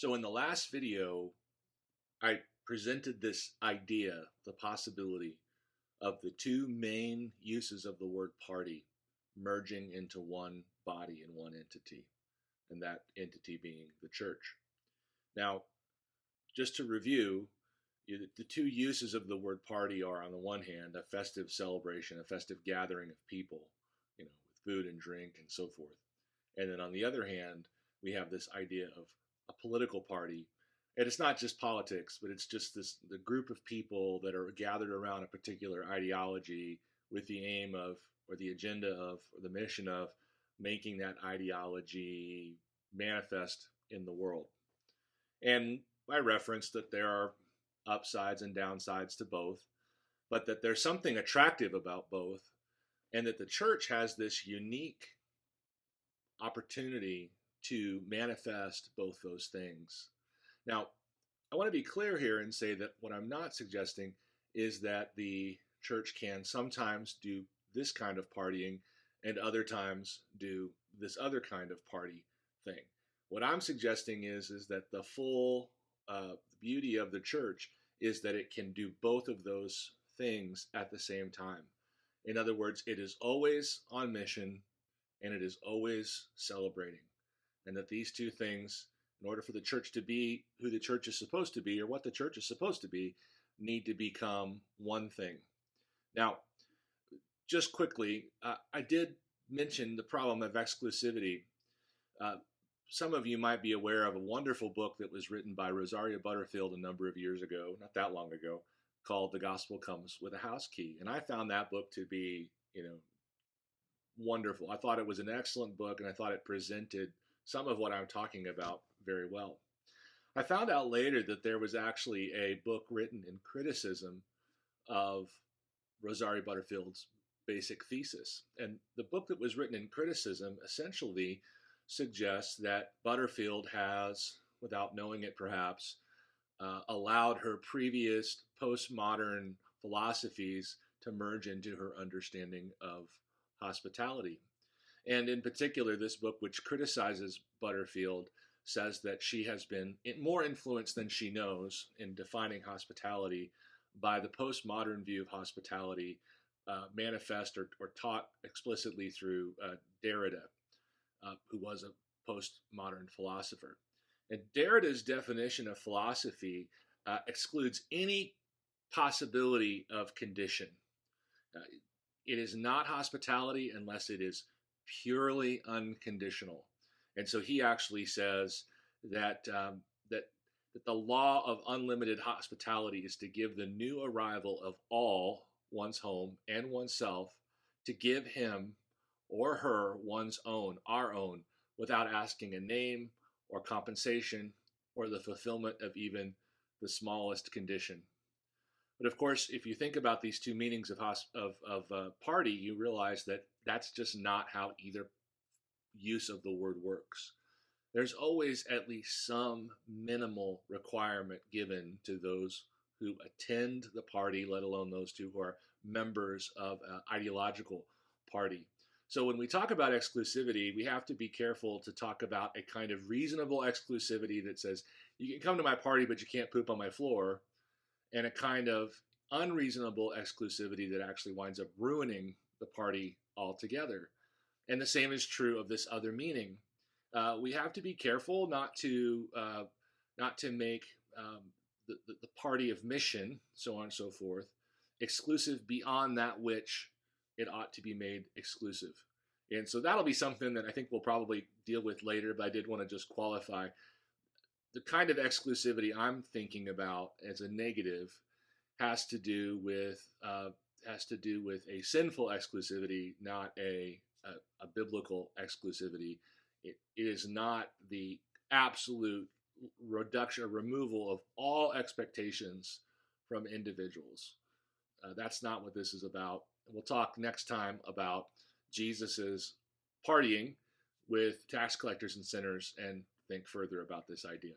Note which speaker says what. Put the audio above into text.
Speaker 1: So in the last video, I presented this idea, the possibility of the two main uses of the word party merging into one body and one entity, and that entity being the church. Now, just to review, the two uses of the word party are, on the one hand, a festive celebration, a festive gathering of people, with food and drink and so forth. And then on the other hand, we have this idea of a political party. And it's not just politics, but it's just the group of people that are gathered around a particular ideology with the aim of, or the agenda of, or the mission of making that ideology manifest in the world. And I referenced that there are upsides and downsides to both, but that there's something attractive about both, and that the church has this unique opportunity to manifest both those things. Now, I want to be clear here and say that what I'm not suggesting is that the church can sometimes do this kind of partying and other times do this other kind of party thing. What I'm suggesting is that the full beauty of the church is that it can do both of those things at the same time. In other words, it is always on mission and it is always celebrating. And that these two things, in order for the church to be who the church is supposed to be, or what the church is supposed to be, need to become one thing. Now, just quickly, I did mention the problem of exclusivity. Some of you might be aware of a wonderful book that was written by Rosaria Butterfield a number of years ago, not that long ago, called The Gospel Comes with a House Key. And I found that book to be, wonderful. I thought it was an excellent book, and I thought it presented some of what I'm talking about very well. I found out later that there was actually a book written in criticism of Rosaria Butterfield's basic thesis. And the book that was written in criticism essentially suggests that Butterfield has, without knowing it perhaps, allowed her previous postmodern philosophies to merge into her understanding of hospitality. And in particular, this book, which criticizes Butterfield, says that she has been more influenced than she knows in defining hospitality by the postmodern view of hospitality, manifest or taught explicitly through Derrida, who was a postmodern philosopher. And Derrida's definition of philosophy excludes any possibility of condition. It is not hospitality unless it is purely unconditional. And so he actually says that that the law of unlimited hospitality is to give the new arrival of all one's home and oneself, to give him or her one's own, our own, without asking a name or compensation or the fulfillment of even the smallest condition. But of course, if you think about these two meanings of party, you realize that that's just not how either use of the word works. There's always at least some minimal requirement given to those who attend the party, let alone those two who are members of an ideological party. So when we talk about exclusivity, we have to be careful to talk about a kind of reasonable exclusivity that says, you can come to my party, but you can't poop on my floor, and a kind of unreasonable exclusivity that actually winds up ruining the party altogether. And the same is true of this other meaning. We have to be careful not to make the party of mission, so on and so forth, exclusive beyond that which it ought to be made exclusive. And so that'll be something that I think we'll probably deal with later, but I did want to just qualify the kind of exclusivity I'm thinking about as a negative has to do with a sinful exclusivity, not a biblical exclusivity. It is not the absolute reduction or removal of all expectations from individuals. That's not what this is about. We'll talk next time about Jesus's partying with tax collectors and sinners and think further about this idea.